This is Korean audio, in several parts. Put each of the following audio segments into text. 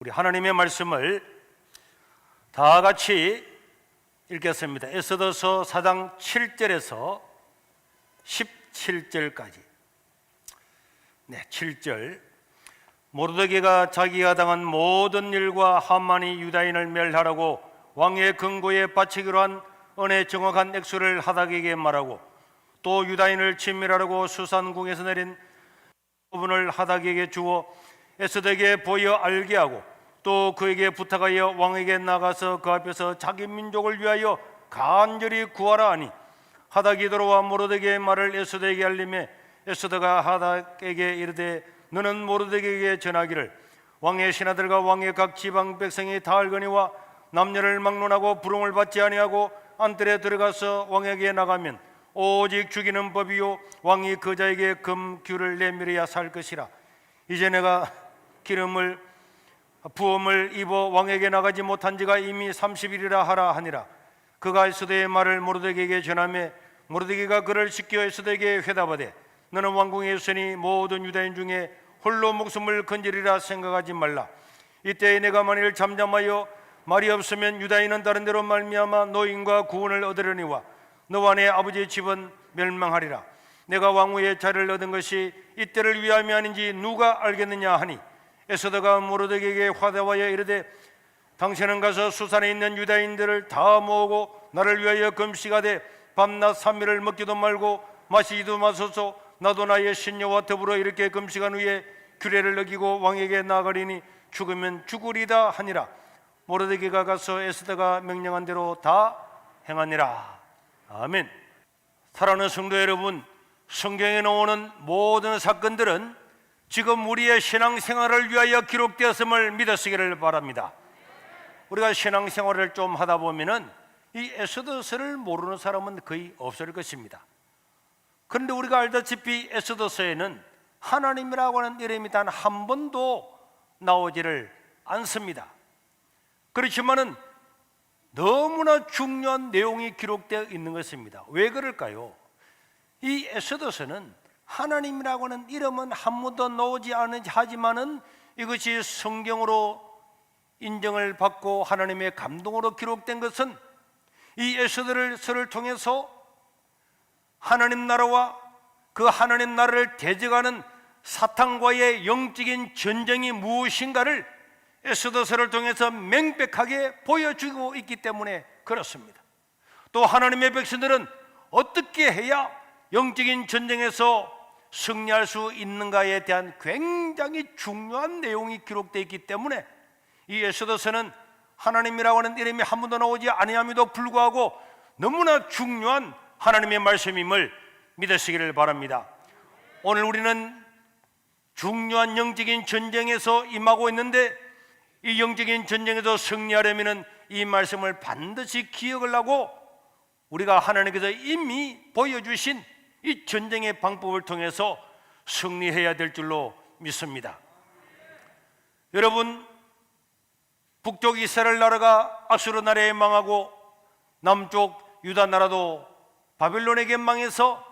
우리 하나님의 말씀을 다 같이 읽겠습니다. 에스더서 4장 7절에서 17절까지. 7절. 모르드게가 자기가 당한 모든 일과 하만이 유다인을 멸하라고 왕의 금고에 바치기로 한 은혜 정확한 액수를 하닥에게 말하고, 또 유다인을 친밀하라고 수산궁에서 내린 부분을 하닥에게 주어 에스더에게 보여 알게 하고, 또 그에게 부탁하여 왕에게 나가서 그 앞에서 자기 민족을 위하여 간절히 구하라 하니, 하닥이 돌아와 모르드게의 말을 에스더에게 알림해 에스더가 하닥에게 이르되, 너는 모르드게에게 전하기를 왕의 신하들과 왕의 각 지방 백성이 다 알거니와 남녀를 막론하고 부름을 받지 아니하고 안뜰에 들어가서 왕에게 나가면 오직 죽이는 법이요 왕이 그 자에게 금규를 내밀어야 살 것이라. 이제 내가 부엄을 입어 왕에게 나가지 못한 지가 이미 30일이라 하라 하니라. 그가 에스더의 말을 모르드게에게 전하매 모르드게가 그를 시켜 에스더에게 회답하되, 너는 왕궁에 있으니 모든 유다인 중에 홀로 목숨을 건지리라 생각하지 말라. 이때 내가 만일 잠잠하여 말이 없으면 유다인은 다른 데로 말미암아 노인과 구원을 얻으려니와 너와 내 아버지의 집은 멸망하리라. 내가 왕후의 자리를 얻은 것이 이때를 위함이 아닌지 누가 알겠느냐 하니, 에스더가 모르드게에게 화답하여 이르되, 당신은 가서 수산에 있는 유다인들을 다 모으고 나를 위하여 금식하되 밤낮 3일을 먹지도 말고 마시지도 마소서. 나도 나의 신녀와 더불어 이렇게 금식한 후에 규례를 어기고 왕에게 나아가리니 죽으면 죽으리다 하니라. 모르드게가 가서 에스더가 명령한 대로 다 행하니라. 아멘. 사랑하는 성도 여러분, 성경에 나오는 모든 사건들은 지금 우리의 신앙생활을 위하여 기록되었음을 믿으시기를 바랍니다. 우리가 신앙생활을 좀 하다 보면은 이 에스더서를 모르는 사람은 거의 없을 것입니다. 그런데 우리가 알다시피 에스더서에는 하나님이라고 하는 이름이 단 한 번도 나오지를 않습니다. 그렇지만은 너무나 중요한 내용이 기록되어 있는 것입니다. 왜 그럴까요? 이 에스더서는 하나님이라고 하는 이름은 한 번도 나오지 않은지 하지만은 이것이 성경으로 인정을 받고 하나님의 감동으로 기록된 것은 이 에스더서를 통해서 하나님 나라와 그 하나님 나라를 대적하는 사탄과의 영적인 전쟁이 무엇인가를 에스더서를 통해서 명백하게 보여주고 있기 때문에 그렇습니다. 또 하나님의 백성들은 어떻게 해야 영적인 전쟁에서 승리할 수 있는가에 대한 굉장히 중요한 내용이 기록되어 있기 때문에 이 에스더서는 하나님이라고 하는 이름이 한 번도 나오지 아니함에도 불구하고 너무나 중요한 하나님의 말씀임을 믿으시기를 바랍니다. 오늘 우리는 중요한 영적인 전쟁에서 임하고 있는데, 이 영적인 전쟁에서 승리하려면 이 말씀을 반드시 기억을 하고 우리가 하나님께서 이미 보여주신 이 전쟁의 방법을 통해서 승리해야 될 줄로 믿습니다. 여러분, 북쪽 이스라엘 나라가 아수르 나라에 망하고 남쪽 유다 나라도 바빌론에게 망해서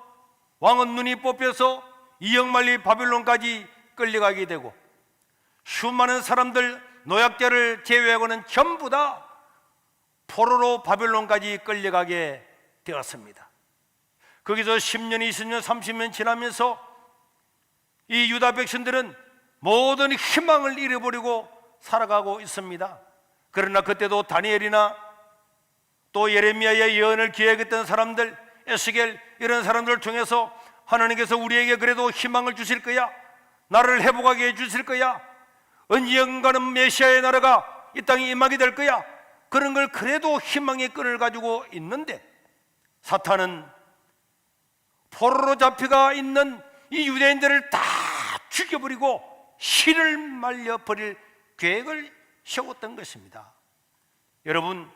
왕은 눈이 뽑혀서 이역만리 바빌론까지 끌려가게 되고, 수많은 사람들 노약자를 제외하고는 전부 다 포로로 바빌론까지 끌려가게 되었습니다. 거기서 10년, 20년, 30년 지나면서 이 유다 백성들은 모든 희망을 잃어버리고 살아가고 있습니다. 그러나 그때도 다니엘이나 또 예레미야의 예언을 기억했던 사람들, 에스겔 이런 사람들을 통해서 하나님께서 우리에게 그래도 희망을 주실 거야, 나라를 회복하게 해주실 거야, 언젠가는 메시아의 나라가 이 땅에 임하게 될 거야, 그런 걸 그래도 희망의 끈을 가지고 있는데, 사탄은 포로로 잡혀가 있는 이 유대인들을 다 죽여버리고 실을 말려버릴 계획을 세웠던 것입니다. 여러분,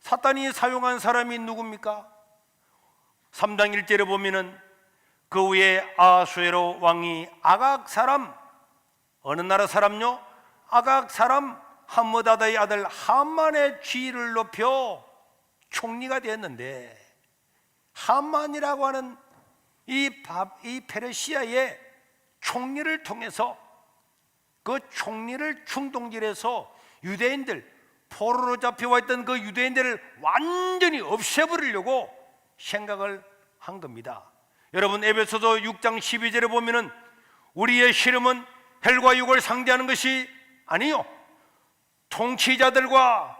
사탄이 사용한 사람이 누굽니까? 3장 1절에 보면은 그 후에 아수에로 왕이 아각 사람, 어느 나라 사람요? 아각 사람 함므다다의 아들 하만의 지위를 높여 총리가 되었는데, 하만이라고 하는 이 페르시아의 총리를 통해서 그 총리를 충동질해서 유대인들, 포로로 잡혀와 있던 그 유대인들을 완전히 없애버리려고 생각을 한 겁니다. 여러분, 에베소서 6장 12절에 보면은 우리의 씨름은 혈과 육을 상대하는 것이 아니요 통치자들과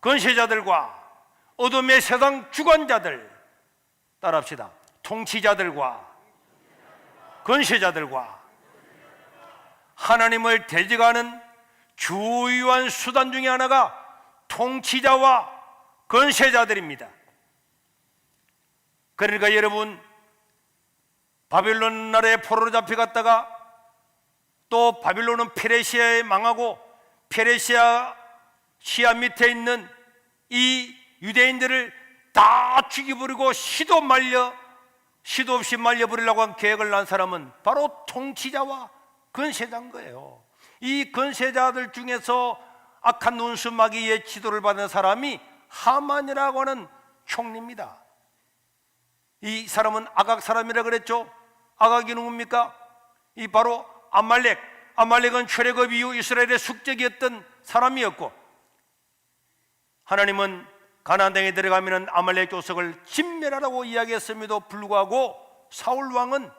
권세자들과 어둠의 세상 주관자들, 따라합시다. 통치자들과 권세자들과 하나님을 대적하는 주요한 수단 중에 하나가 통치자와 권세자들입니다. 그러니까 여러분, 바빌론 나라에 포로로 잡혀갔다가 또 바빌론은 페르시아에 망하고 페르시아 시아 밑에 있는 이 유대인들을 다 죽여버리고 시도 없이 말려버리려고 한 계획을 난 사람은 바로 통치자와 권세자인 거예요. 이 권세자들 중에서 악한 눈수마귀의 지도를 받은 사람이 하만이라고 하는 총리입니다. 이 사람은 아각 사람이라 그랬죠. 아각이 누굽니까? 이 바로 아말렉은 출애굽 이후 이스라엘의 숙적이었던 사람이었고, 하나님은 가나안 땅에 들어가면 아말렉 족속을 진멸하라고 이야기했음에도 불구하고 사울 왕은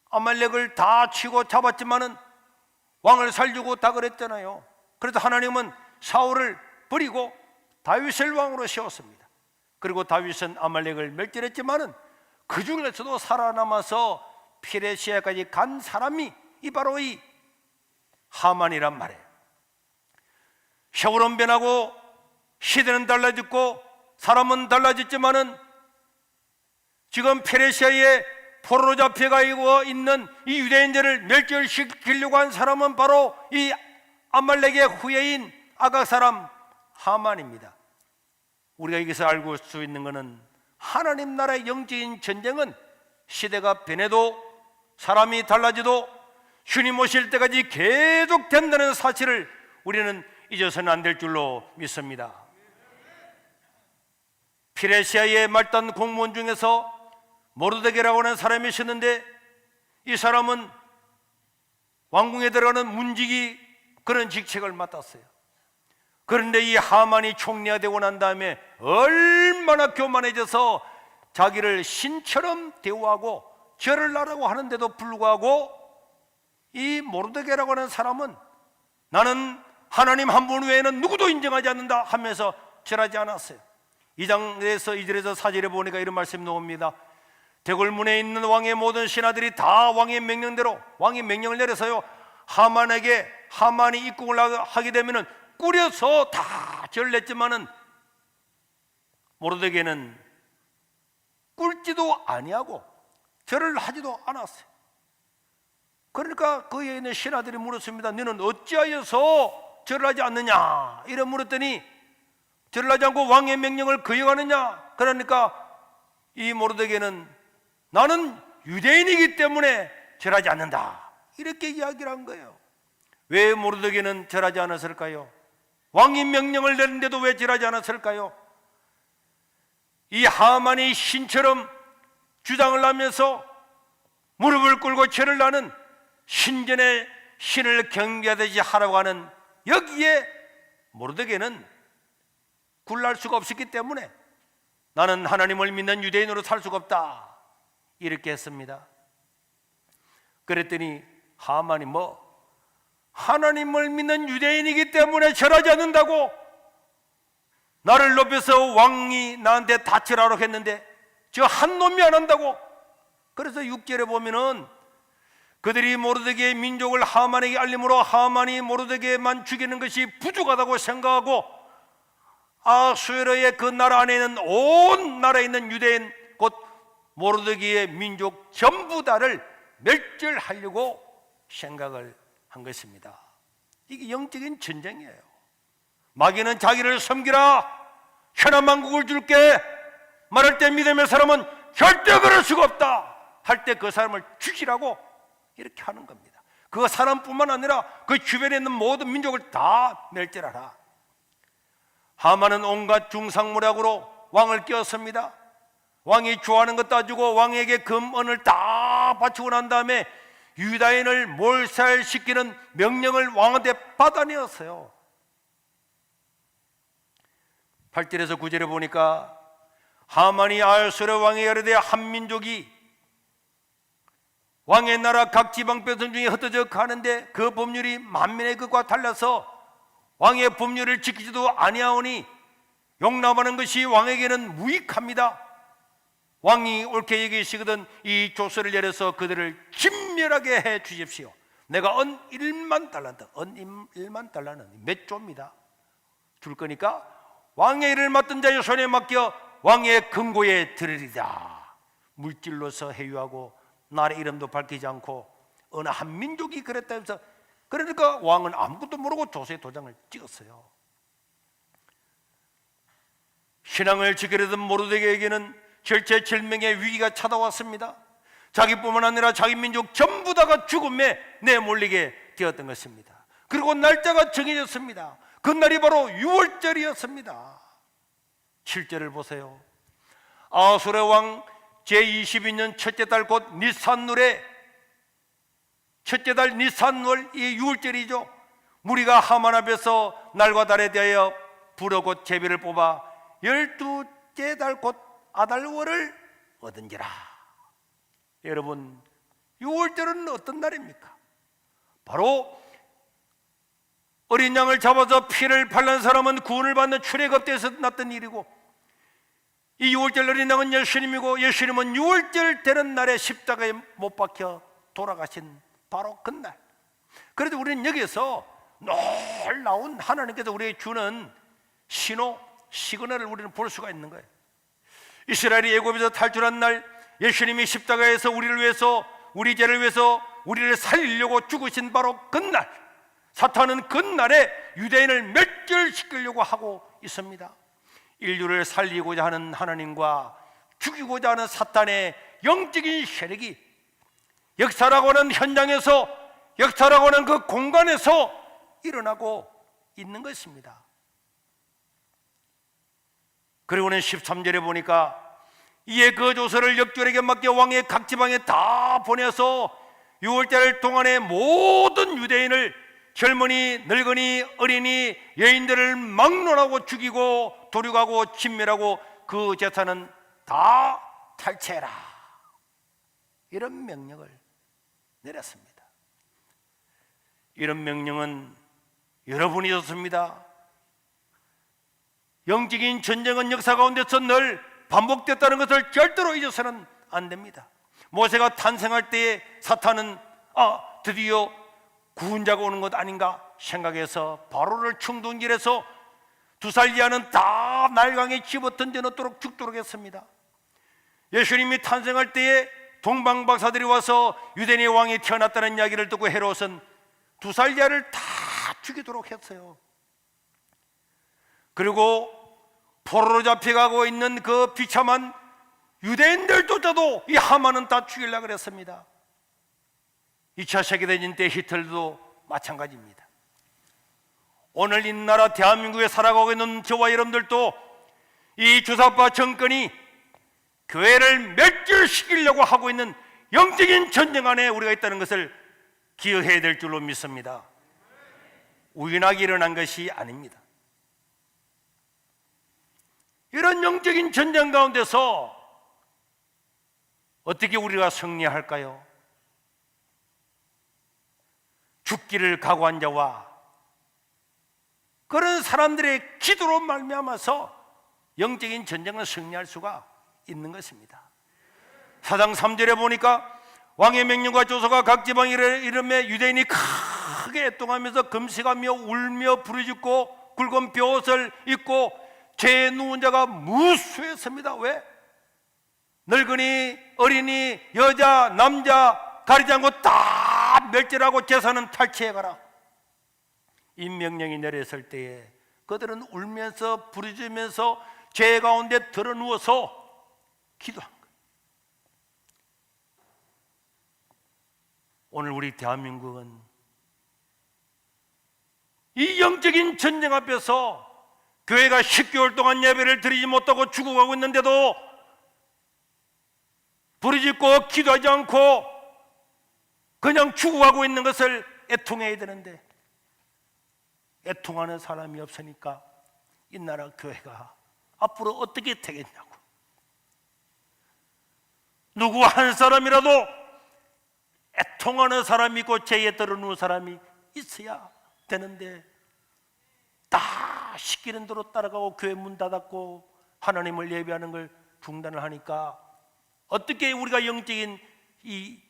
아말렉을 다 치고 잡았지만은 왕을 살리고 다 그랬잖아요. 그래서 하나님은 사울을 버리고 다윗을 왕으로 세웠습니다. 그리고 다윗은 아말렉을 멸절했지만은 그 중에서도 살아남아서 피레시아까지 간 사람이 바로 이 하만이란 말이에요. 세월은 변하고 시대는 달라졌고 사람은 달라졌지만은 지금 페르시아에 포로로 잡혀가 있는 이 유대인들을 멸절시키려고 한 사람은 바로 이 아말렉의 후예인 아각 사람 하만입니다. 우리가 여기서 알고 수 있는 것은 하나님 나라의 영적인 전쟁은 시대가 변해도 사람이 달라져도 주님 오실 때까지 계속 된다는 사실을 우리는 잊어서는 안 될 줄로 믿습니다. 피레시아의 말단 공무원 중에서 모르드게라고 하는 사람이 있었는데, 이 사람은 왕궁에 들어가는 문지기 그런 직책을 맡았어요. 그런데 이 하만이 총리가 되고 난 다음에 얼마나 교만해져서 자기를 신처럼 대우하고 절을 하라고 하는데도 불구하고 이 모르드게라고 하는 사람은 나는 하나님 한 분 외에는 누구도 인정하지 않는다 하면서 절하지 않았어요. 2장에서 2절에서 4절에 보니까 이런 말씀이 나옵니다. 대궐문에 있는 왕의 모든 신하들이 다 왕의 명령을 내려서요, 하만이 입국을 하게 되면은 꾸려서 다 절을 냈지만은 모르드게는 꿇지도 아니하고 절을 하지도 않았어요. 그러니까 그에 있는 신하들이 물었습니다. 너는 어찌하여서 절을 하지 않느냐? 이래 물었더니 절을 하지 않고 왕의 명령을 거역하느냐? 그러니까 이 모르드게는 나는 유대인이기 때문에 절하지 않는다, 이렇게 이야기를 한 거예요. 왜 모르드게는 절하지 않았을까요? 왕이 명령을 내는데도 왜 절하지 않았을까요? 이 하만이 신처럼 주장을 하면서 무릎을 꿇고 절을 하는 신전의 신을 경배하듯이 하라고 하는 여기에 모르드게는 굴할 수가 없었기 때문에 나는 하나님을 믿는 유대인으로 살 수가 없다, 이렇게 했습니다. 그랬더니 하만이 하나님을 믿는 유대인이기 때문에 절하지 않는다고 나를 높여서 왕이 나한테 다 절하라고 했는데 저 한 놈이 안 한다고. 그래서 6절에 보면은 그들이 모르드게의 민족을 하만에게 알림으로 하만이 모르드게만 죽이는 것이 부족하다고 생각하고 아수에르의 그 나라 안에 있는 온 나라에 있는 유대인 곧 모르드게의 민족 전부 다를 멸절하려고 생각을 한 것입니다. 이게 영적인 전쟁이에요. 마귀는 자기를 섬기라, 현한 만국을 줄게 말할 때 믿음의 사람은 절대 그럴 수가 없다 할 때 그 사람을 죽이라고 이렇게 하는 겁니다. 그 사람뿐만 아니라 그 주변에 있는 모든 민족을 다 멸절하라. 하만은 온갖 중상모략으로 왕을 끼웠습니다. 왕이 좋아하는 것 따주고 왕에게 금은을 다 바치고 난 다음에 유다인을 몰살시키는 명령을 왕한테 받아내었어요. 8절에서 9절에 보니까 하만이 아하수에로 왕에게 이르되 한 민족이 왕의 나라 각 지방 백성 중에 흩어져 가는데 그 법률이 만민의 것과 달라서 왕의 법률을 지키지도 아니하오니 용납하는 것이 왕에게는 무익합니다. 왕이 옳게 여기시거든 이 조서를 내려서 그들을 진멸하게 해 주십시오. 내가 은 1만 달란트, 은 1만 달러는 몇 조입니다. 줄 거니까 왕의 일을 맡은 자의 손에 맡겨 왕의 금고에 들으리다. 물질로서 해유하고 나라의 이름도 밝히지 않고 어느 한 민족이 그랬다 해서, 그러니까 왕은 아무것도 모르고 조서에 도장을 찍었어요. 신앙을 지키려던 모르드게에게는 절체절명의 위기가 찾아왔습니다. 자기뿐만 아니라 자기 민족 전부 다가 죽음에 내몰리게 되었던 것입니다. 그리고 날짜가 정해졌습니다. 그날이 바로 6월절이었습니다. 7절을 보세요. 아하수르 왕 제22년 첫째 달 곧 니산월에, 첫째 달 니산월 이 6월절이죠. 무리가 하만 앞에서 날과 달에 대하여 불어 곧 제비를 뽑아 12째 달 곧 아달월을 얻은지라. 여러분, 6월절은 어떤 날입니까? 바로 어린 양을 잡아서 피를 발란 사람은 구원을 받는 출애굽때에서 났던 일이고, 이 6월절 어린 양은 예수님이고, 예수님은 6월절 되는 날에 십자가에 못 박혀 돌아가신 바로 그날. 그래도 우리는 여기에서 놀라운 하나님께서 우리에게 주는 신호, 시그널을 우리는 볼 수가 있는 거예요. 이스라엘이 애굽에서 탈출한 날, 예수님이 십자가에서 우리를 위해서, 우리 죄를 위해서 우리를 살리려고 죽으신 바로 그날, 사탄은 그날에 유대인을 멸절시키려고 하고 있습니다. 인류를 살리고자 하는 하나님과 죽이고자 하는 사탄의 영적인 세력이 역사라고 하는 현장에서, 역사라고 하는 그 공간에서 일어나고 있는 것입니다. 그리고는 13절에 보니까 이에 그 조서를 역졸에게 맡겨 왕의 각 지방에 다 보내서 6월달 동안에 모든 유대인을, 젊은이, 늙은이, 어린이, 여인들을 막론하고 죽이고 도륙하고 진멸하고 그 재산은 다 탈취해라, 이런 명령을 내렸습니다. 이런 명령은 여러분이 줬습니다. 영적인 전쟁은 역사 가운데서 늘 반복됐다는 것을 절대로 잊어서는 안 됩니다. 모세가 탄생할 때에 사탄은 드디어 구원자가 오는 것 아닌가 생각해서 바로를 충동질해서 2살 이하는 다 날강에 집어 던져 넣도록 죽도록 했습니다. 예수님이 탄생할 때에 동방 박사들이 와서 유대인의 왕이 태어났다는 이야기를 듣고 헤롯은 2살 이하를 다 죽이도록 했어요. 그리고 포로로 잡혀가고 있는 그 비참한 유대인들조차도 이 하만은 다 죽이려고 그랬습니다. 2차 세계대전 때 히틀러도 마찬가지입니다. 오늘 이 나라 대한민국에 살아가고 있는 저와 여러분들도 이 주사파 정권이 교회를 멸절시키려고 하고 있는 영적인 전쟁 안에 우리가 있다는 것을 기억해야 될 줄로 믿습니다. 우연하게 일어난 것이 아닙니다. 이런 영적인 전쟁 가운데서 어떻게 우리가 승리할까요? 죽기를 각오한 자와 그런 사람들의 기도로 말미암아서 영적인 전쟁을 승리할 수가 있는 것입니다. 사장 3절에 보니까 왕의 명령과 조서가 각 지방에 이르매 유대인이 크게 애통하면서 금식하며 울며 부르짖고 굵은 벼옷을 입고 죄에 누운 자가 무수했습니다. 왜? 늙은이, 어린이, 여자, 남자 가리지 않고 다 멸절하고 재산은 탈취해가라. 이 명령이 내렸을 때에 그들은 울면서 부르짖으면서 죄 가운데 드러누워서 기도한 거예요. 오늘 우리 대한민국은 이 영적인 전쟁 앞에서 교회가 10개월 동안 예배를 드리지 못하고 죽어가고 있는데도 부르짖고 기도하지 않고 그냥 죽어가고 있는 것을 애통해야 되는데 애통하는 사람이 없으니까 이 나라 교회가 앞으로 어떻게 되겠냐고. 누구 한 사람이라도 애통하는 사람이 있고 죄에 떨어놓는 사람이 있어야 되는데 다 시키는 대로 따라가고 교회 문 닫았고 하나님을 예배하는 걸 중단을 하니까 어떻게 우리가 영적인 이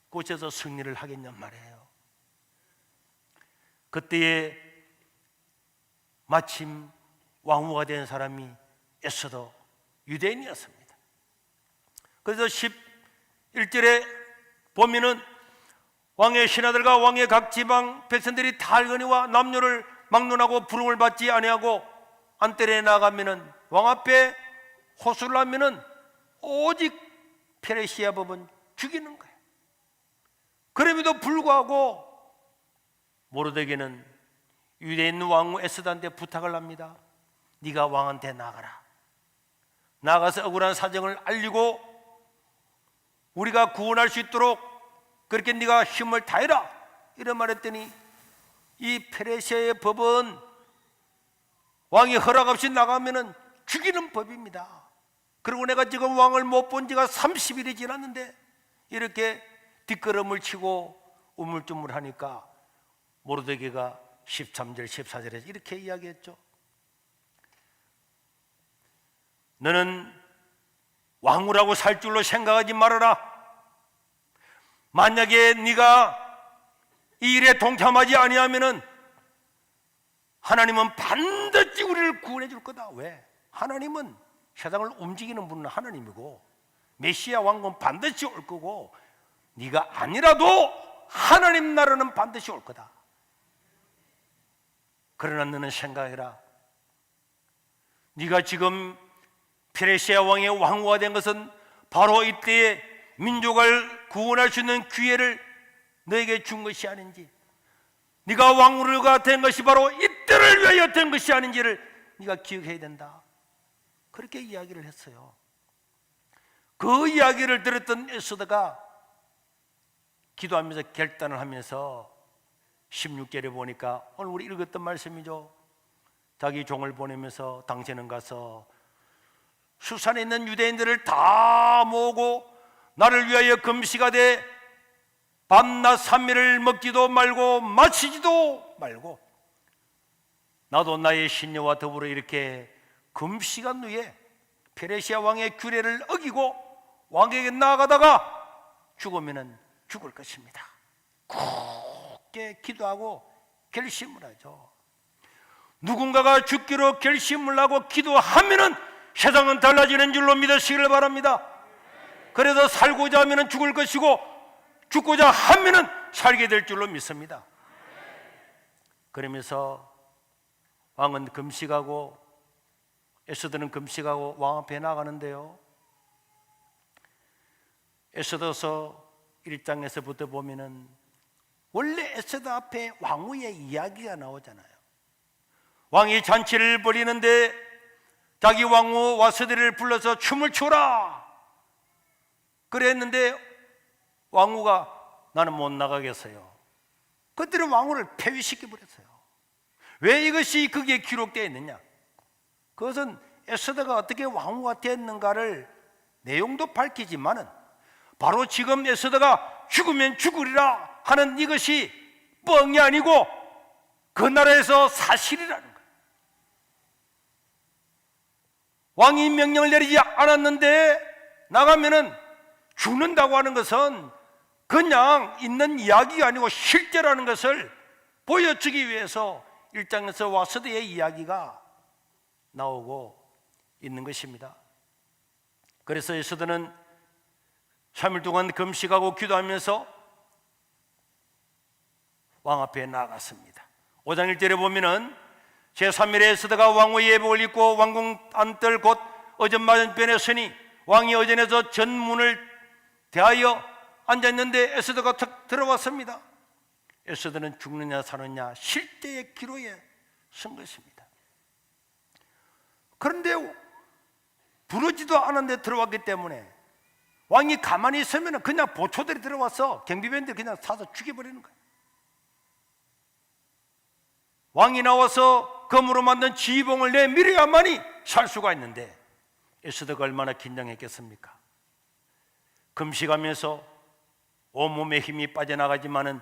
곳에서 승리를 하겠냔 말이에요. 그때에 마침 왕후가 된 사람이 에스더, 유대인이었습니다. 그래서 11절에 보면은 왕의 신하들과 왕의 각 지방 백성들이 다 알거니와 남녀를 막론하고 부름을 받지 아니하고 안뜰에 나가면은 왕 앞에 호소를 하면은 오직 페르시아 법은 죽이는 거예요. 그럼에도 불구하고 모르드게는 유대인 왕후 에스더한테 부탁을 합니다. 네가 왕한테 나가라. 나가서 억울한 사정을 알리고 우리가 구원할 수 있도록 그렇게 네가 힘을 다해라. 이런 말했더니 이 페르시아의 법은 왕이 허락 없이 나가면은 죽이는 법입니다. 그리고 내가 지금 왕을 못 본 지가 30일이 지났는데 이렇게 뒷걸음을 치고 우물쭈물하니까 모르드게가 13절 14절에서 이렇게 이야기했죠. 너는 왕후라고 살 줄로 생각하지 말아라. 만약에 네가 이 일에 동참하지 아니하면은 하나님은 반드시 우리를 구원해 줄 거다. 왜? 하나님은 세상을 움직이는 분은 하나님이고 메시아 왕국은 반드시 올 거고 네가 아니라도 하나님 나라는 반드시 올 거다. 그러나 너는 생각해라. 네가 지금 페르시아 왕의 왕후가 된 것은 바로 이때에 민족을 구원할 수 있는 기회를 너에게 준 것이 아닌지, 네가 왕후가 된 것이 바로 이때를 위하여 된 것이 아닌지를 네가 기억해야 된다. 그렇게 이야기를 했어요. 그 이야기를 들었던 에스더가 기도하면서 결단을 하면서 16절에 보니까 오늘 우리 읽었던 말씀이죠. 자기 종을 보내면서 당신은 가서 수산에 있는 유대인들을 다 모으고 나를 위하여 금시가 돼 밤낮 3일을 먹지도 말고 마시지도 말고 나도 나의 신녀와 더불어 이렇게 금시간 후에 페르시아 왕의 규례를 어기고 왕에게 나아가다가 죽으면 죽을 것입니다. 굳게 기도하고 결심을 하죠. 누군가가 죽기로 결심을 하고 기도하면은 세상은 달라지는 줄로 믿으시기를 바랍니다. 그래서 살고자 하면은 죽을 것이고 죽고자 하면은 살게 될 줄로 믿습니다. 그러면서 왕은 금식하고 에스더는 금식하고 왕 앞에 나가는데요, 에스더서 1장에서부터 보면은 원래 에스더 앞에 왕후의 이야기가 나오잖아요. 왕이 잔치를 벌이는데 자기 왕후 와스들을 불러서 춤을 추라 그랬는데 왕후가 나는 못 나가겠어요. 그들은 왕후를 폐위시켜버렸어요. 왜 이것이 거기에 기록되어 있느냐? 그것은 에스더가 어떻게 왕후가 됐는가를 내용도 밝히지만은 바로 지금 에스더가 죽으면 죽으리라 하는 이것이 뻥이 아니고 그 나라에서 사실이라는 거예요. 왕이 명령을 내리지 않았는데 나가면은 죽는다고 하는 것은 그냥 있는 이야기가 아니고 실제라는 것을 보여주기 위해서 1장에서 와스드의 이야기가 나오고 있는 것입니다. 그래서 에스더는 3일 동안 금식하고 기도하면서 왕 앞에 나갔습니다. 5장 1절에 보면은 제3일에 에스더가 왕후의 예복을 입고 왕궁 안뜰 곧 어전 맞은편에 서니 왕이 어전에서 전문을 대하여 앉아있는데 에스더가 탁 들어왔습니다. 에스더는 죽느냐 사느냐 실제의 기로에 선 것입니다. 그런데 부르지도 않았는데 들어왔기 때문에 왕이 가만히 있으면 그냥 보초들이 들어와서 경비병들이 그냥 사서 죽여버리는 거예요. 왕이 나와서 금으로 만든 지휘봉을 내밀어야만이 살 수가 있는데 에스더가 얼마나 긴장했겠습니까? 금식하면서 온몸에 힘이 빠져나가지만은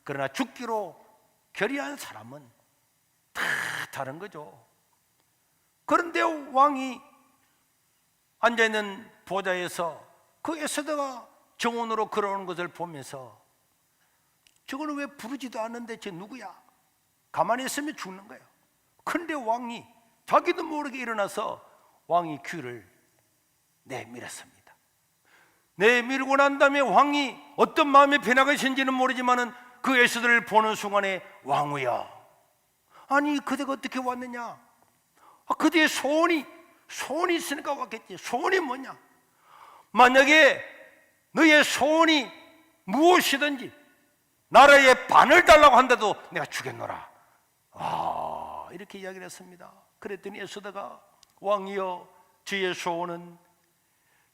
그러나 죽기로 결의한 사람은 다 다른 거죠. 그런데 왕이 앉아있는 보좌에서 그 에스더가 정원으로 걸어오는 것을 보면서 저거는 왜 부르지도 않는데 저 누구야? 가만히 있으면 죽는 거예요. 근데 왕이 자기도 모르게 일어나서 왕이 귀를 내밀었습니다. 내밀고 난 다음에 왕이 어떤 마음의 변화가 있는지는 모르지만은 그 에스더를 보는 순간에 왕후야, 아니 그대가 어떻게 왔느냐? 그대의 소원이 있으니까 왔겠지. 소원이 뭐냐? 만약에 너의 소원이 무엇이든지 나라의 반을 달라고 한데도 내가 주겠노라. 이렇게 이야기를 했습니다. 그랬더니 에스더가 왕이여, 주의 소원은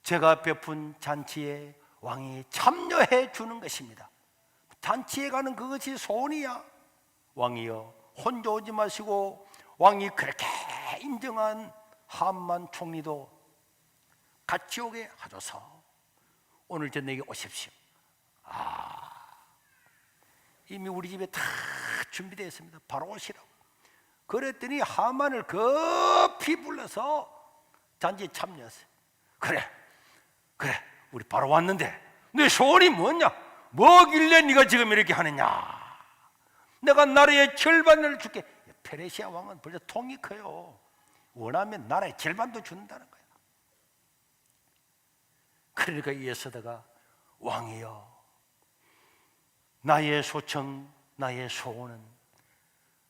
제가 베푼 잔치에 왕이 참여해 주는 것입니다. 잔치에 가는 그것이 소원이야. 왕이여, 혼자 오지 마시고 왕이 그렇게 인정한 함만 총리도 같이 오게 하소서. 오늘 저녁에 오십시오. 이미 우리 집에 다 준비되어 있습니다. 바로 오시라고. 그랬더니 하만을 급히 불러서 잔치에 참여했어요. 그래 우리 바로 왔는데 네 소원이 뭐냐? 뭐길래 네가 지금 이렇게 하느냐? 내가 나라의 절반을 줄게. 페르시아 왕은 벌써 통이 커요. 원하면 나라의 절반도 준다는 거야. 그러니까 이 에스더가 왕이여, 나의 소청, 나의 소원은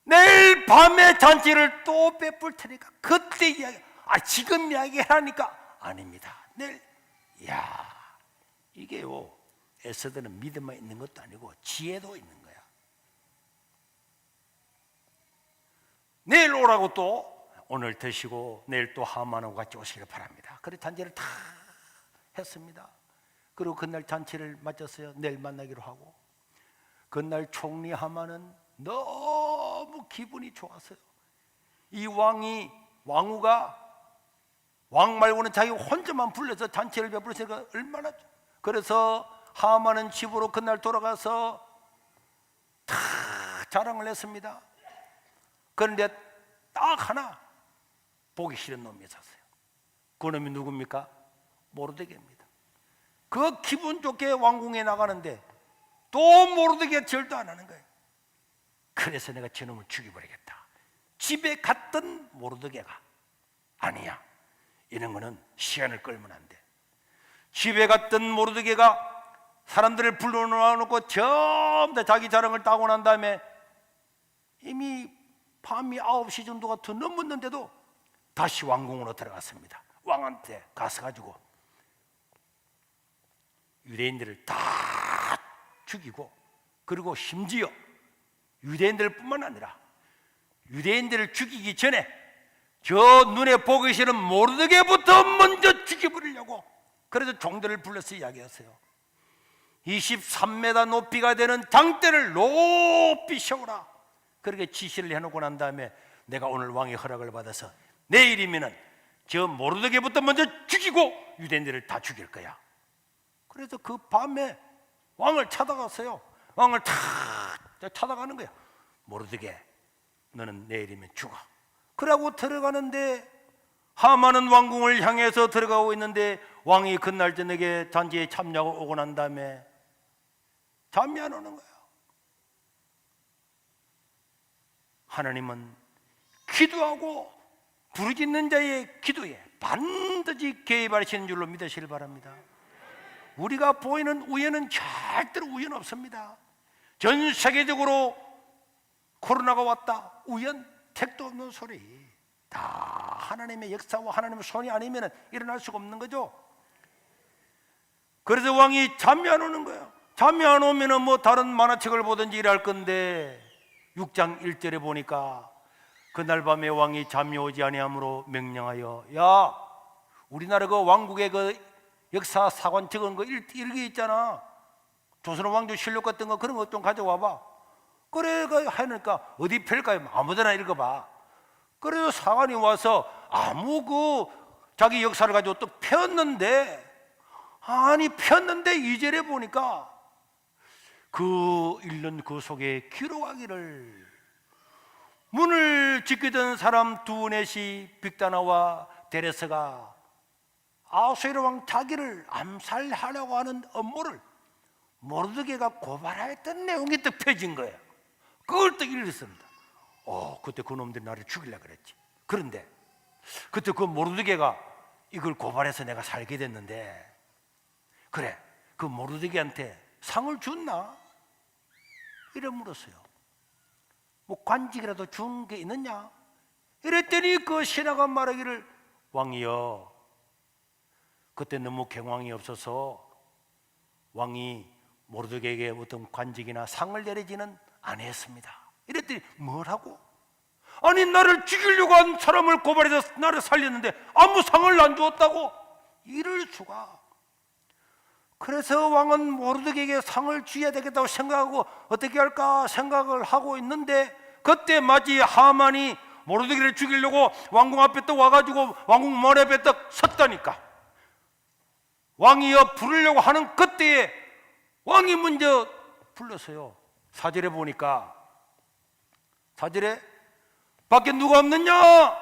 내일 밤에 잔치를 또 베풀 테니까 그때 이야기. 지금 이야기하니까 아닙니다. 내일. 이게요, 에스더는 믿음만 있는 것도 아니고 지혜도 있는 거야. 내일 오라고 또 오늘 드시고 내일 또 하만하고 같이 오시길 바랍니다. 그래 잔치를 다 했습니다. 그리고 그날 잔치를 마쳤어요. 내일 만나기로 하고. 그날 총리 하만은 너무 기분이 좋았어요. 이 왕후가 왕 말고는 자기 혼자만 불러서 잔치를 베풀었으니까 얼마나. 그래서 하만은 집으로 그날 돌아가서 다 자랑을 했습니다. 그런데 딱 하나 보기 싫은 놈이 있었어요. 그 놈이 누굽니까? 모르드게입니다. 그 기분 좋게 왕궁에 나가는데 또 모르드게 절도 안 하는 거예요. 그래서 내가 저놈을 죽여버리겠다. 집에 갔던 모르드게가 아니야. 이런 거는 시간을 끌면 안 돼. 집에 갔던 모르드게가 사람들을 불러놓고 전부 다 자기 자랑을 따고 난 다음에 이미 밤이 9시 정도가 더 넘었는데도 다시 왕궁으로 들어갔습니다. 왕한테 가서 가지고 유대인들을 다 죽이고, 그리고 심지어 유대인들 뿐만 아니라 유대인들을 죽이기 전에 저 눈에 보기 싫은 모르드게부터 먼저 죽여버리려고. 그래서 종들을 불러서 이야기했어요. 23m 높이가 되는 장대를 높이 세우라. 그렇게 지시를 해놓고 난 다음에 내가 오늘 왕의 허락을 받아서 내일이면은 저 모르드게부터 먼저 죽이고 유대인들을 다 죽일 거야. 그래서 그 밤에 왕을 찾아갔어요. 왕을 다 찾아가는 거야. 모르드게, 너는 내일이면 죽어. 그러고 들어가는데 하만은 왕궁을 향해서 들어가고 있는데 왕이 그날 저녁에 잔치에 참여하고 오고 난 다음에 잠이 안 오는 거예요. 하나님은 기도하고 부르짖는 자의 기도에 반드시 개입하시는 줄로 믿으시길 바랍니다. 우리가 보이는 우연은 절대로 우연 없습니다. 전 세계적으로 코로나가 왔다. 우연, 택도 없는 소리. 다 하나님의 역사와 하나님의 손이 아니면 일어날 수가 없는 거죠. 그래서 왕이 잠이 안 오는 거예요. 잠이 안 오면 뭐 다른 만화책을 보든지 일할 건데 6장 1절에 보니까 그날 밤에 왕이 잠이 오지 아니하므로 명령하여, 야, 우리나라 그 왕국의 그 역사 사관 적은 거 이렇게 있잖아. 조선 왕조 실록 같은 거, 그런 거 좀 가져와봐. 그래 하니까 어디 펼까요? 아무데나 읽어봐. 그래서 사관이 와서 아무 자기 역사를 가지고 또 폈는데, 아니 폈는데 2절에 보니까 그 읽는 그 속에 기록하기를 문을 지키던 사람 두넷이 빅다나와 데레스가 아수에르 왕 자기를 암살하려고 하는 업무를 모르드게가 고발하였던 내용이 또 펴진 거예요. 그걸 또 읽었습니다. 그때 그 놈들이 나를 죽이려고 그랬지. 그런데 그때 그 모르드게가 이걸 고발해서 내가 살게 됐는데, 그래 그 모르드게한테 상을 줬나? 이래 물었어요. 뭐 관직이라도 준 게 있느냐? 이랬더니 그 신하가 말하기를, 왕이여, 그때 너무 경황이 없어서 왕이 모르드게에게 어떤 관직이나 상을 내리지는 않았습니다. 이랬더니 뭐라고? 아니 나를 죽이려고 한 사람을 고발해서 나를 살렸는데 아무 상을 안 주었다고? 이럴 수가. 그래서 왕은 모르드게에게 상을 줘야 되겠다고 생각하고 어떻게 할까 생각을 하고 있는데, 그때 마치 하만이 모르드게를 죽이려고 왕궁 앞에 또 와가지고 왕궁 머리 앞에 딱 섰다니까. 왕이여 부르려고 하는 그때에 왕이 먼저 불렀어요. 4절에 보니까, 4절에 밖에 누가 없느냐?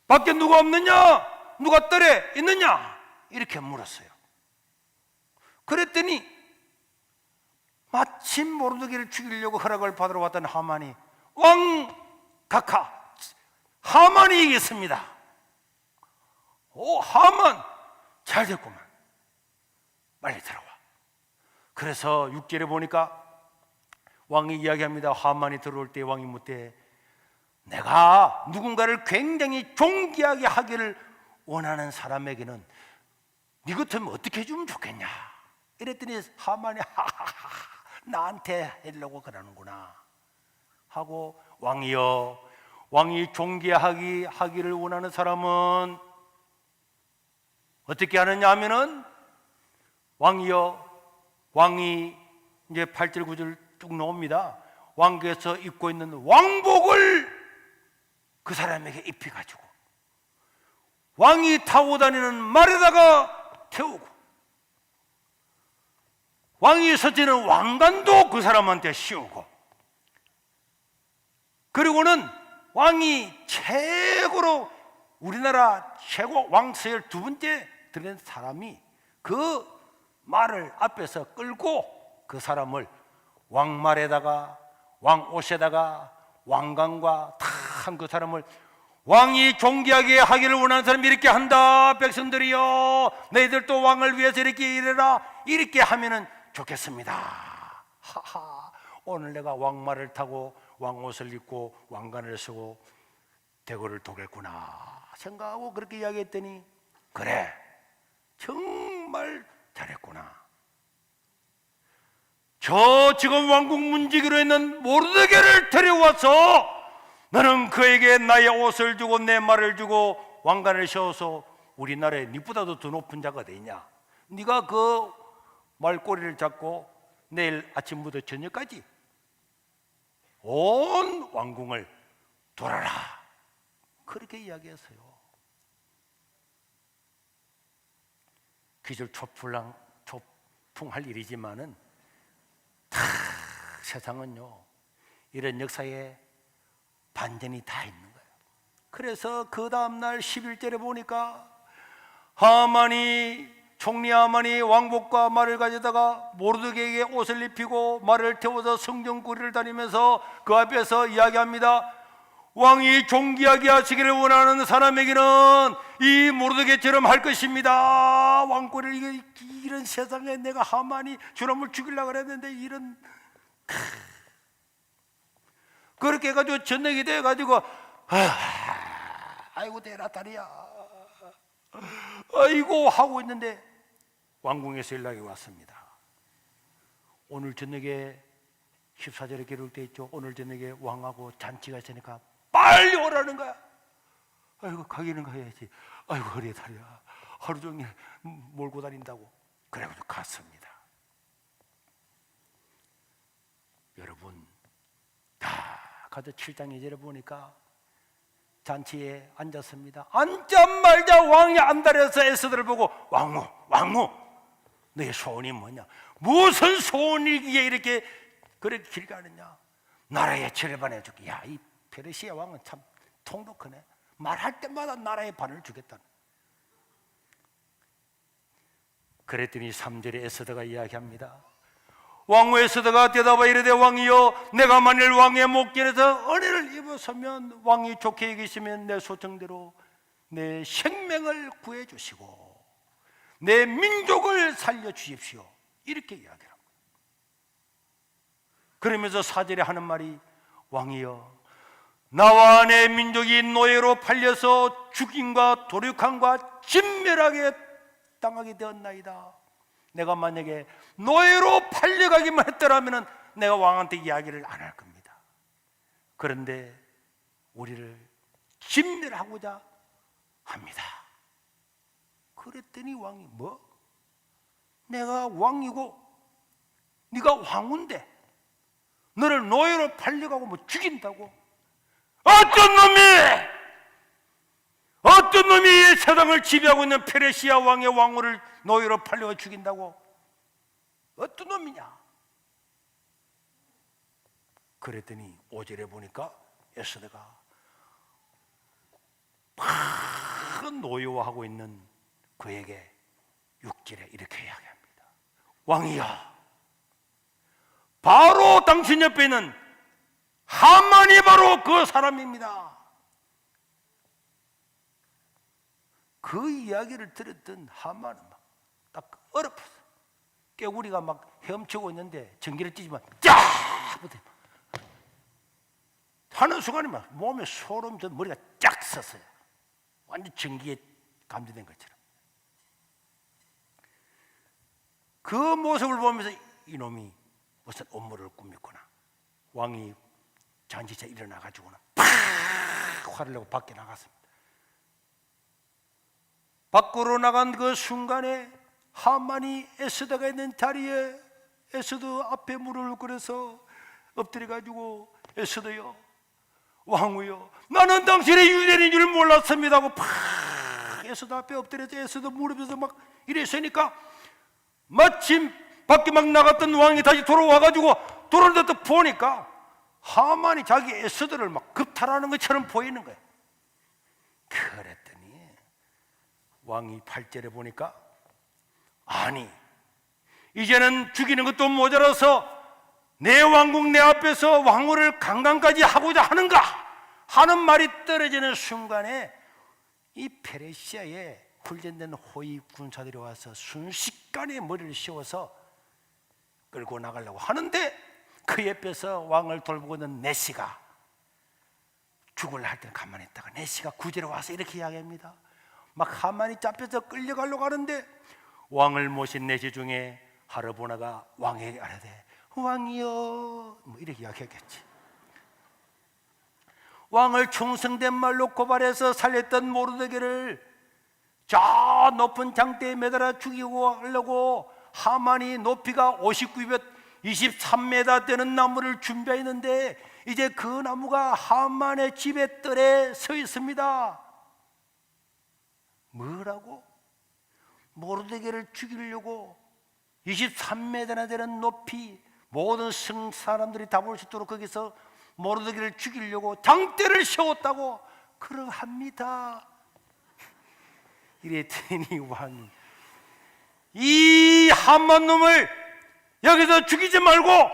밖에 누가 없느냐? 누가 뜰에 있느냐? 이렇게 물었어요. 그랬더니 마침 모르드게를 죽이려고 허락을 받으러 왔던 하만이, 왕 각하 하만이 이겼습니다. 오, 하만 잘 됐구만, 빨리 들어와. 그래서 6절에 보니까 왕이 이야기합니다. 하만이 들어올 때 왕이 묻되, 내가 누군가를 굉장히 존귀하게 하기를 원하는 사람에게는 네 같으면 어떻게 해주면 좋겠냐? 이랬더니 하만이 나한테 하려고 그러는구나 하고, 왕이여, 왕이 존귀하기를 원하는 사람은 어떻게 하느냐 하면은, 왕이여, 왕이 이제 8절 9절 쭉 나옵니다. 왕께서 입고 있는 왕복을 그 사람에게 입혀가지고 왕이 타고 다니는 말에다가 태우고, 왕이 서지는 왕관도 그 사람한테 씌우고, 그리고는 왕이 최고로 우리나라 최고 왕서열 2번째 들은 사람이 그 말을 앞에서 끌고 그 사람을 왕말에다가 왕옷에다가 왕관과 다 한 그 사람을, 왕이 존귀하게 하기를 원하는 사람이 이렇게 한다. 백성들이여, 너희들도 왕을 위해서 이렇게 일해라. 이렇게 하면은 좋겠습니다. 하하, 오늘 내가 왕말을 타고 왕옷을 입고 왕관을 쓰고 대궐을 도겠구나 생각하고 그렇게 이야기했더니, 그래 정말 잘했구나. 저 지금 왕궁 문지기로 있는 모르드게를 데려와서 너는 그에게 나의 옷을 주고 내 말을 주고 왕관을 씌워서 우리나라에 니보다도 더 높은 자가 어디 있냐? 네가 그 말꼬리를 잡고 내일 아침부터 저녁까지 온 왕궁을 돌아라. 그렇게 이야기했어요. 기절초풍할 일이지만은 다 세상은요 이런 역사에 반전이 다 있는 거예요. 그래서 그 다음날 11절에 보니까 총리 하만이 왕복과 말을 가져다가 모르드게에게 옷을 입히고 말을 태워서 성전구리를 다니면서 그 앞에서 이야기합니다. 왕이 존귀하게 하시기를 원하는 사람에게는 이 모르드게처럼 할 것입니다. 왕꼬리를 이런 세상에 내가 하만이 저놈을 죽이려고 그랬는데 이런, 그렇게 해가지고 전쟁이 돼가지고 아이고 대라 다리야 아이고 하고 있는데 왕궁에서 연락이 왔습니다. 오늘 저녁에 14절에 기록되어 있죠. 오늘 저녁에 왕하고 잔치가 있으니까 빨리 오라는 거야. 아이고 가기는 가야지. 아이고 허리에 다리야. 하루 종일 몰고 다닌다고. 그래가지고 갔습니다. 여러분 다 가서 7장 2절에 보니까 잔치에 앉았습니다. 앉자마자 왕이 안달해서 에스더를 보고 왕후 너의 소원이 뭐냐? 무슨 소원이기에 이렇게 그래 길가느냐? 나라의 절반해 줄게. 야, 이 페르시아 왕은 참 통도 크네. 말할 때마다 나라의 반을 주겠다는. 그랬더니 3절에 에스더가 이야기합니다. 왕후 에스더가 대답하여 이르되 왕이여 내가 만일 왕의 목전에서 은혜를 입었으면 왕이 좋게 여기시면 내 소청대로 내 생명을 구해 주시고 내 민족을 살려 주십시오. 이렇게 이야기합니다. 그러면서 4절에 하는 말이 왕이여 나와 내 민족이 노예로 팔려서 죽임과 도륙함과 진멸하게 당하게 되었나이다. 내가 만약에 노예로 팔려가기만 했더라면 내가 왕한테 이야기를 안 할 겁니다. 그런데 우리를 진멸하고자 합니다. 그랬더니 왕이 뭐? 내가 왕이고 네가 왕인데 너를 노예로 팔려가고 뭐 죽인다고? 어떤 놈이 이 세상을 지배하고 있는 페르시아 왕의 왕후를 노예로 팔려가 죽인다고? 어떤 놈이냐? 그랬더니 5절에 보니까 에스더가 막 노여워하고 있는 그에게 6절에 이렇게 이야기합니다. 왕이야, 바로 당신 옆에 있는 하만이 바로 그 사람입니다. 그 이야기를 들었던 하만은 막 딱 얼어붙어. 깨구리가 막 헤엄치고 있는데 전기를 띄지만 쫙 붙어. 하는 순간에 막 몸에 소름 돋 머리가 쫙 섰어요. 완전 전기에 감지된 것처럼. 그 모습을 보면서 이놈이 무슨 업무를 꾸몄구나. 왕이 잔치차 일어나가지고는 팍 화를 내고 밖에 나갔습니다. 밖으로 나간 그 순간에 하만이 에스더가 있는 자리에 에스더 앞에 무릎을 꿇어서 엎드려가지고 에스더요, 왕후요, 나는 당신의 유대인인 줄 몰랐습니다 하고 팍 에스더 앞에 엎드려서 에스더 무릎에서 막 이랬으니까 마침 밖에 막 나갔던 왕이 다시 돌아와가지고 돌아오는데 또 보니까 하만이 자기 에스더를 막 급탈하는 것처럼 보이는 거예요. 그랬더니 왕이 8절에 보니까 아니 이제는 죽이는 것도 모자라서 내 왕국 내 앞에서 왕후를 강간까지 하고자 하는가 하는 말이 떨어지는 순간에 이 페르시아의 훈련된 호위 군사들이 와서 순식간에 머리를 씌워서 끌고 나가려고 하는데 그 옆에서 왕을 돌보고 있는 내시가 죽을라 할 때는 가만히 있다가 내시가 9절에 와서 이렇게 이야기합니다. 막 하만이 잡혀서 끌려가려고 하는데 왕을 모신 내시 중에 하르보나가 왕에게 아뢰되 왕이여 뭐 이렇게 이야기했겠지. 왕을 충성된 말로 고발해서 살렸던 모르드게를 저 높은 장대에 매달아 죽이고 하려고 하만이 높이가 59뼘 23m 되는 나무를 준비했는데 이제 그 나무가 하만의 집의 뜰에 서 있습니다. 뭐라고? 모르드게를 죽이려고 23m나 되는 높이 모든 성 사람들이 다 볼 수 있도록 거기서 모르드게를 죽이려고 장대를 세웠다고 그러합니다. 이랬더니 왕이 이 하만 놈을 여기서 죽이지 말고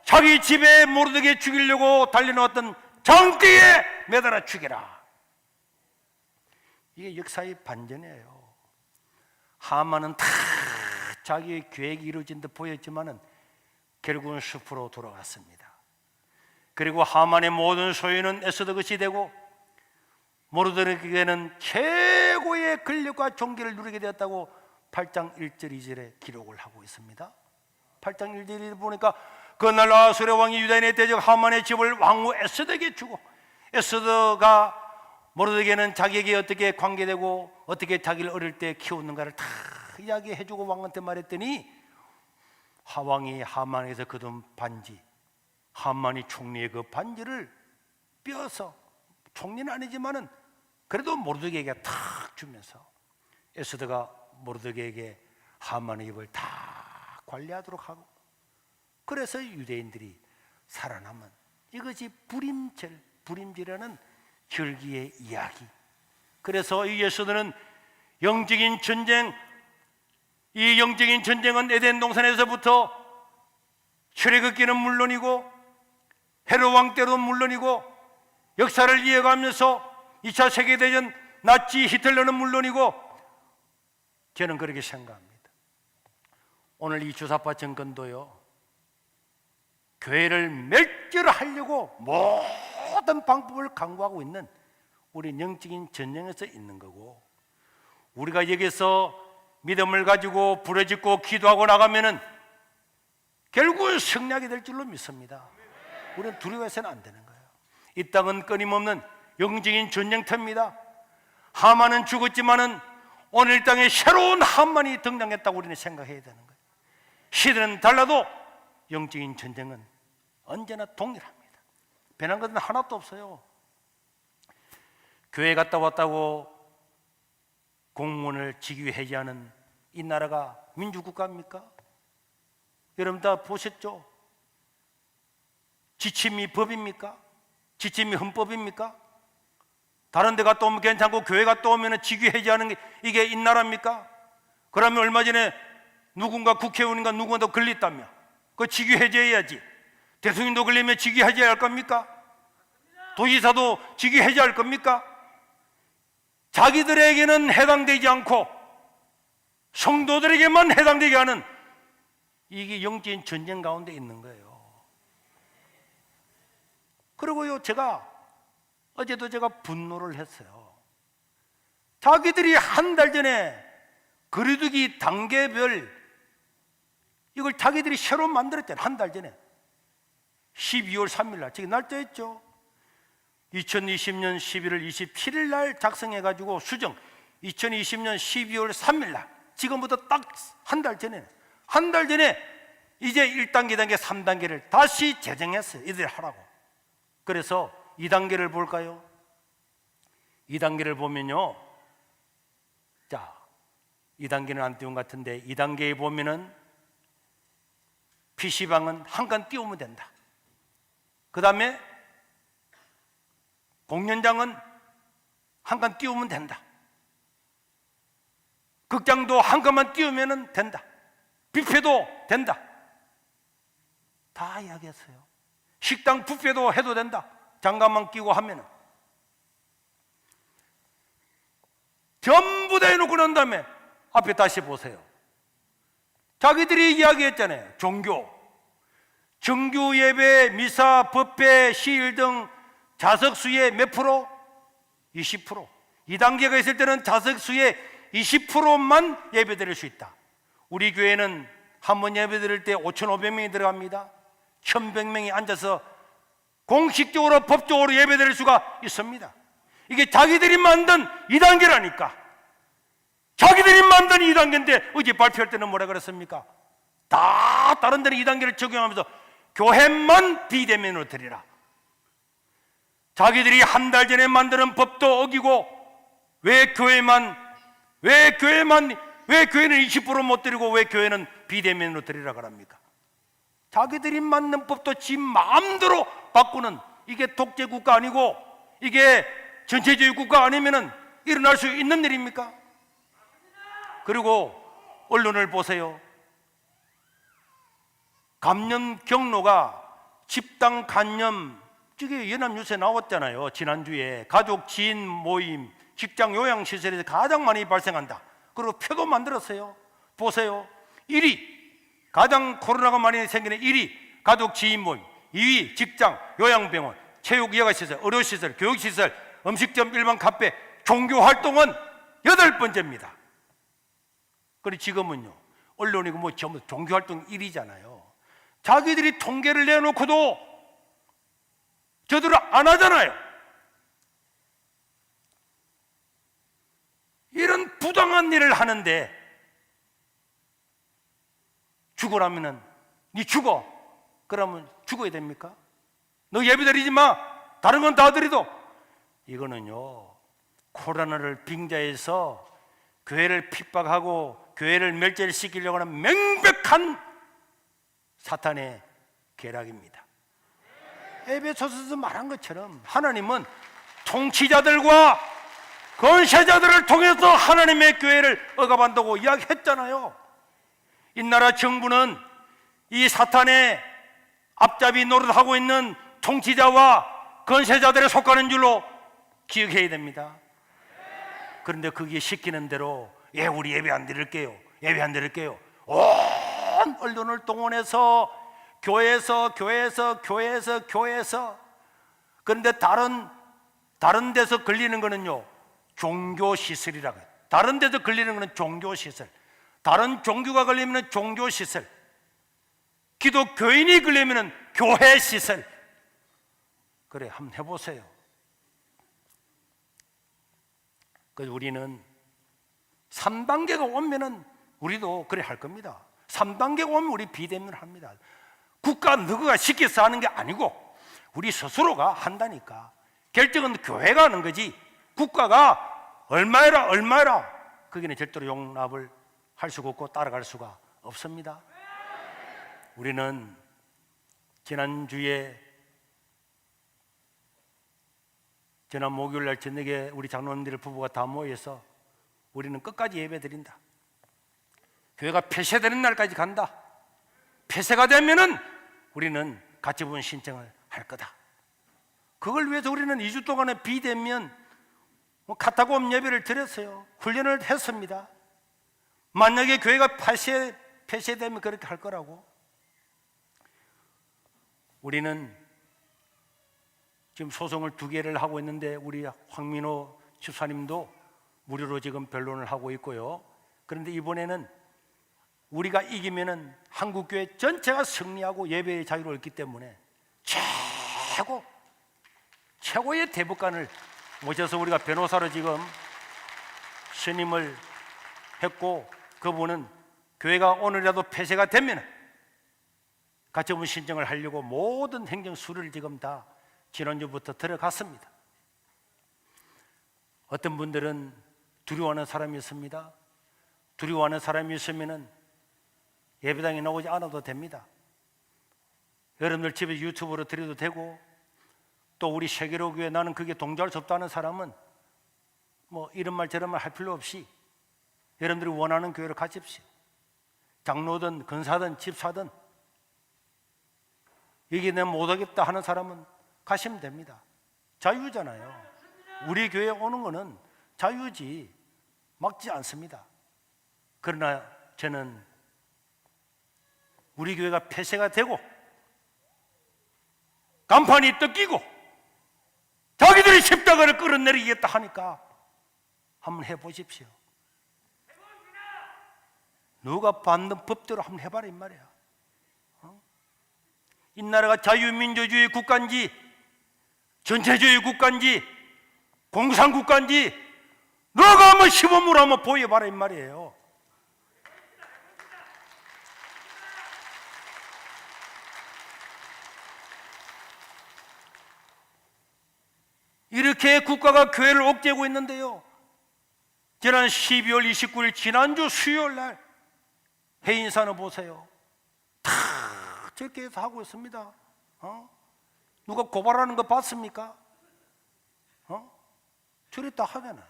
자기 집에 모르드게 죽이려고 달려나왔던 장대에 매달아 죽여라. 이게 역사의 반전이에요. 하만은 다 자기의 계획이 이루어진 듯 보였지만은 결국은 숲으로 돌아갔습니다. 그리고 하만의 모든 소유는 에스더 것이 되고 모르드게는 최고의 권력과 존귀를 누리게 되었다고 8장 1절 2절에 기록을 하고 있습니다. 8장 1절에 보니까 그날 아수르 왕이 유다인의 대적 하만의 집을 왕후 에스더에게 주고 에스더가 모르드게는 자기에게 어떻게 관계되고 어떻게 자기를 어릴 때 키웠는가를 다 이야기해주고 왕한테 말했더니 하왕이 하만에서 거둔 반지, 하만이 총리의 그 반지를 빼어서 총리는 아니지만은 그래도 모르드게에게 탁 주면서 에스더가 모르드게에게 하만의 입을 다 관리하도록 하고, 그래서 유대인들이 살아남은, 이것이 불임절이라는 절기의 이야기. 그래서 이 에스더는 영적인 전쟁, 이 영적인 전쟁은 에덴 동산에서부터 출애굽기는 물론이고 헤롯 왕 때도 물론이고 역사를 이어가면서 2차 세계대전 나치 히틀러는 물론이고, 저는 그렇게 생각합니다. 오늘 이 주사파 정권도요, 교회를 멸절하려고 모든 방법을 강구하고 있는 우리 영적인 전쟁에서 있는 거고, 우리가 여기서 믿음을 가지고 부르짖고 기도하고 나가면은 결국은 승리하게 될 줄로 믿습니다. 우리는 두려워해서는 안 되는 거예요. 이 땅은 끊임없는 영적인 전쟁터입니다. 하만은 죽었지만은 오늘 땅에 새로운 하만이 등장했다고 우리는 생각해야 되는 거예요. 시대는 달라도 영적인 전쟁은 언제나 동일합니다. 변한 것은 하나도 없어요. 교회 갔다 왔다고 공무원을 직위 해제하는 이 나라가 민주국가입니까? 여러분 다 보셨죠? 지침이 법입니까? 지침이 헌법입니까? 다른 데 갔다 오면 괜찮고 교회 갔다 오면 직위 해제하는 게 이게 이 나라입니까? 그러면 얼마 전에 누군가 국회의원인가 누군가 더 걸렸다며, 그거 직위 해제해야지. 대통령도 걸리면 직위 해제할 겁니까? 도지사도 직위 해제할 겁니까? 자기들에게는 해당되지 않고 성도들에게만 해당되게 하는, 이게 영적인 전쟁 가운데 있는 거예요. 그리고요, 어제도 제가 분노를 했어요. 자기들이 한 달 전에 거리두기 단계별 이걸 자기들이 새로 만들었잖아요. 한 달 전에 12월 3일 날, 지금 날짜였죠. 2020년 11월 27일 날 작성해가지고 수정 2020년 12월 3일 날, 지금부터 딱 한 달 전에 이제 1단계, 2단계, 3단계를 다시 제정했어요. 이들 하라고. 그래서 2단계를 볼까요? 2단계를 보면요, 자, 2단계는 안 띄운 것 같은데 2단계에 보면은 PC방은 한 칸 띄우면 된다. 그 다음에 공연장은 한 칸 띄우면 된다. 극장도 한 칸만 띄우면 된다. 뷔페도 된다. 다 이야기했어요. 식당 뷔페도 해도 된다. 장갑만 끼고 하면은. 전부 다 해놓고 난 다음에 앞에 다시 보세요. 자기들이 이야기했잖아요. 종교, 정규 예배, 미사, 법회, 시일 등 자석수의 몇 프로? 20%. 2단계가 있을 때는 자석수의 20%만 예배 드릴 수 있다. 우리 교회는 한 번 예배 드릴 때 5,500명이 들어갑니다. 1,100명이 앉아서 공식적으로 법적으로 예배 드릴 수가 있습니다. 이게 자기들이 만든 2단계라니까. 자기들이 만든 2단계인데 어제 발표할 때는 뭐라 그랬습니까? 다 다른 데는 2단계를 적용하면서 교회만 비대면으로 드리라. 자기들이 한 달 전에 만드는 법도 어기고 왜 교회는 20% 못 드리고 왜 교회는 비대면으로 드리라 그럽니까? 자기들이 만든 법도 지 마음대로 바꾸는, 이게 독재국가 아니고 이게 전체주의 국가 아니면은 일어날 수 있는 일입니까? 그리고 언론을 보세요. 감염 경로가 집단 감염, 저게 연합뉴스에 나왔잖아요. 지난주에 가족 지인 모임, 직장 요양시설에서 가장 많이 발생한다. 그리고 표도 만들었어요. 보세요. 1위, 가장 코로나가 많이 생기는 1위 가족 지인 모임, 2위 직장 요양병원, 체육 여가시설, 의료시설, 교육시설, 음식점, 일반 카페, 종교활동은 8번째입니다. 그리고 지금은요, 언론이고 뭐 전부 종교활동 1위잖아요. 자기들이 통계를 내놓고도 저들은 안 하잖아요. 이런 부당한 일을 하는데 죽으라면은 니 죽어. 그러면 죽어야 됩니까? 너 예배 드리지 마. 다른 건 다 드리도. 이거는요, 코로나를 빙자해서 교회를 핍박하고 교회를 멸절시키려고 하는 명백한 사탄의 계략입니다. 에베소서에서 말한 것처럼 하나님은 통치자들과 권세자들을 통해서 하나님의 교회를 억압한다고 이야기했잖아요. 이 나라 정부는 이 사탄의 앞잡이 노릇하고 있는 통치자와 권세자들에 속하는 줄로 기억해야 됩니다. 그런데 거기에 시키는 대로 우리 예배 안 드릴게요, 예배 안 드릴게요. 온 언론을 동원해서 교회에서 그런데 다른 데서 걸리는 거는요, 종교시설이라고 해요. 다른 데서 걸리는 거는 종교시설, 다른 종교가 걸리면 종교시설, 기독교인이 걸리면 교회시설. 그래, 한번 해보세요. 그래서 우리는 3단계가 오면은 우리도 그래 할 겁니다. 3단계가 오면 우리 비대면을 합니다. 국가 누구가 시켜서 하는 게 아니고 우리 스스로가 한다니까. 결정은 교회가 하는 거지 국가가 얼마라 거기는 절대로 용납을 할 수가 없고 따라갈 수가 없습니다. 우리는 지난 목요일 날 저녁에 우리 장로님들 부부가 다 모여서 우리는 끝까지 예배 드린다. 교회가 폐쇄되는 날까지 간다. 폐쇄가 되면은 우리는 가처분 신청을 할 거다. 그걸 위해서 우리는 2주 동안의 비대면 카타콤 예배를 드렸어요. 훈련을 했습니다. 만약에 교회가 폐쇄되면 그렇게 할 거라고. 우리는 지금 소송을 2개를 하고 있는데 우리 황민호 집사님도 무료로 지금 변론을 하고 있고요. 그런데 이번에는 우리가 이기면은 한국교회 전체가 승리하고 예배의 자유를 얻기 때문에 최고의 대법관을 모셔서 우리가 변호사로 지금 선임을 했고, 그분은 교회가 오늘이라도 폐쇄가 되면 가처분 신청을 하려고 모든 행정 수리를 지금 다 지난주부터 들어갔습니다. 어떤 분들은 두려워하는 사람이 있습니다. 두려워하는 사람이 있으면은 예배당에 나오지 않아도 됩니다. 여러분들 집에 유튜브로 드려도 되고, 또 우리 세계로 교회 나는 그게 동조할 수 없다는 사람은 뭐 이런 말 저런 말 할 필요 없이 여러분들이 원하는 교회를 가십시오. 장로든 근사든 집사든. 여기 내가 못하겠다 하는 사람은 가시면 됩니다. 자유잖아요. 우리 교회에 오는 거는 자유지 막지 않습니다. 그러나 저는 우리 교회가 폐쇄가 되고 간판이 뜯기고 자기들이 십자가를 끌어내리겠다 하니까 한번 해보십시오. 누가 받는 법대로 한번 해봐라 이 말이야. 이 나라가 자유민주주의 국가인지 전체주의 국가인지 공산국가인지 너가 한번 시범으로 한번 보여봐라 이 말이에요. 이렇게 국가가 교회를 옥죄고 있는데요, 지난 12월 29일 지난주 수요일 날 해인사는 보세요. 다 저렇게 해서 하고 있습니다. 누가 고발하는 거 봤습니까? 저리 다 하잖아.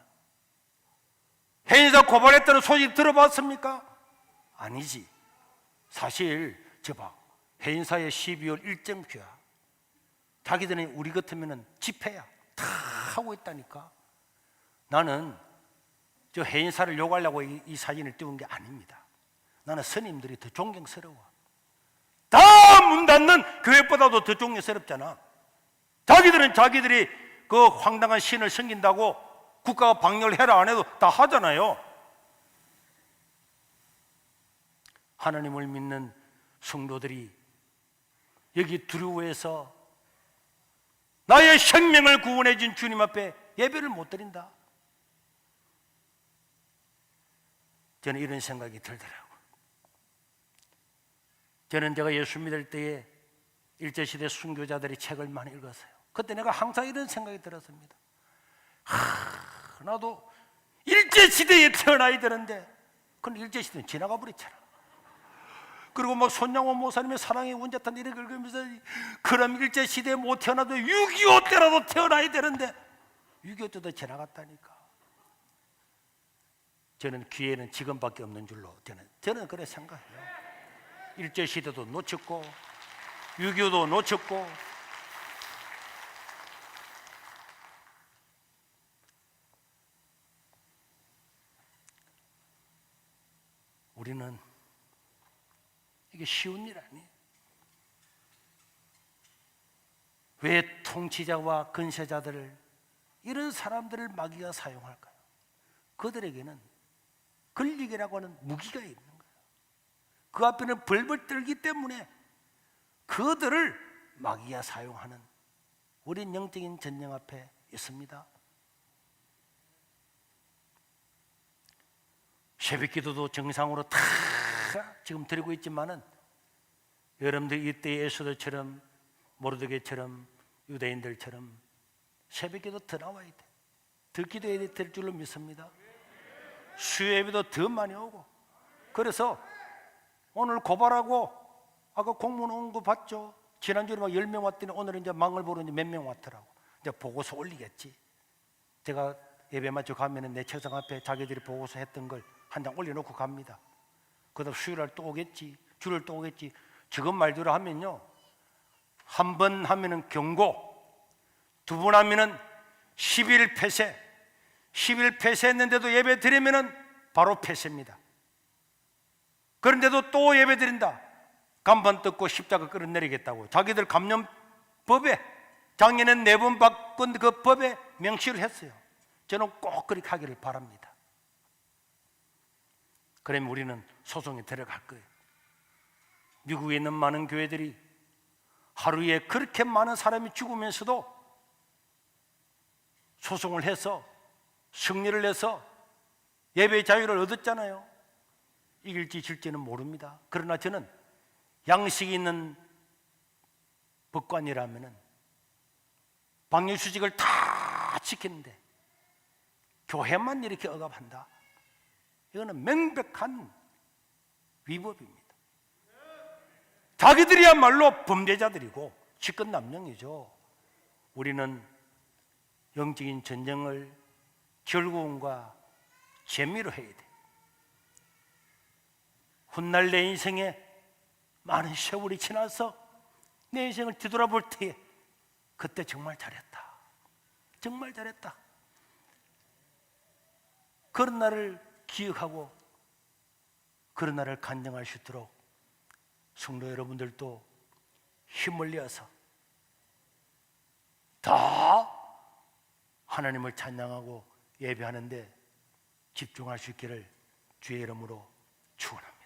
해인사 고발했다는 소식 들어봤습니까? 아니지. 사실 저봐, 해인사의 12월 일정표야. 자기들은 우리 같으면 집회야. 다 하고 있다니까. 나는 저 해인사를 욕하려고 이 사진을 띄운 게 아닙니다. 나는 스님들이 더 존경스러워. 다 문 닫는 교회보다도 더 존경스럽잖아. 자기들은 자기들이 그 황당한 신을 섬긴다고 국가가 방역을 해라 안 해도 다 하잖아요. 하나님을 믿는 성도들이 여기 두려워해서 나의 생명을 구원해 준 주님 앞에 예배를 못 드린다. 저는 이런 생각이 들더라고요. 저는 제가 예수 믿을 때에 일제시대 순교자들의 책을 많이 읽었어요. 그때 내가 항상 이런 생각이 들었습니다. 나도 일제시대에 태어나야 되는데 그건 일제시대는 지나가 버렸잖아. 그리고 막 손양호 모사님의 사랑의 운자탄 이렇게 긁으면서 그럼 일제시대에 못 태어나도 6.25 때라도 태어나야 되는데 6.25 때도 지나갔다니까. 저는 기회는 지금밖에 없는 줄로 저는 그래 생각해요. 일제시대도 놓쳤고 6.25도 놓쳤고 우리는 이게 쉬운 일 아니에요. 왜 통치자와 근세자들을 이런 사람들을 마귀가 사용할까요? 그들에게는 권력이라고 하는 무기가 있는 거예요. 그 앞에는 벌벌 떨기 때문에 그들을 마귀가 사용하는 우린 영적인 전쟁 앞에 있습니다. 새벽기도도 정상으로 다 지금 드리고 있지만은 여러분들 이때 에스더처럼 모르드게처럼 유대인들처럼 새벽기도 더 나와야 돼. 더 기도해야 될 줄로 믿습니다. 수요예배도 더 많이 오고. 그래서 오늘 고발하고 아까 공무원 온 거 봤죠? 지난주에 막 10명 왔더니 오늘은 이제 망을 보러 몇 명 왔더라고. 이제 보고서 올리겠지. 제가 예배 마치고 가면은 내 책상 앞에 자기들이 보고서 했던 걸 한 장 올려놓고 갑니다. 그다음 수요일날 또 오겠지. 주일 또 오겠지. 지금 말대로 하면요, 한 번 하면은 경고, 두 번 하면은 10일 폐쇄, 10일 폐쇄했는데도 예배 드리면은 바로 폐쇄입니다. 그런데도 또 예배 드린다. 간판 뜯고 십자가 끌어내리겠다고 자기들 감염법에 작년에 4번 바꾼 그 법에 명시를 했어요. 저는 꼭 그렇게 하기를 바랍니다. 그러면 우리는 소송에 들어갈 거예요. 미국에 있는 많은 교회들이 하루에 그렇게 많은 사람이 죽으면서도 소송을 해서 승리를 해서 예배 자유를 얻었잖아요. 이길지 질지는 모릅니다. 그러나 저는 양식이 있는 법관이라면은 방역수칙을 다 지키는데 교회만 이렇게 억압한다. 이거는 명백한 위법입니다. 자기들이야말로 범죄자들이고 직권남용이죠. 우리는 영적인 전쟁을 즐거움과 재미로 해야 돼. 훗날 내 인생에 많은 세월이 지나서 내 인생을 뒤돌아볼 때에 그때 정말 잘했다. 정말 잘했다. 그런 날을 기억하고 그런 날을 간증할 수 있도록 성도 여러분들도 힘을 내어서 더 하나님을 찬양하고 예배하는데 집중할 수 있기를 주의 이름으로 축원합니다.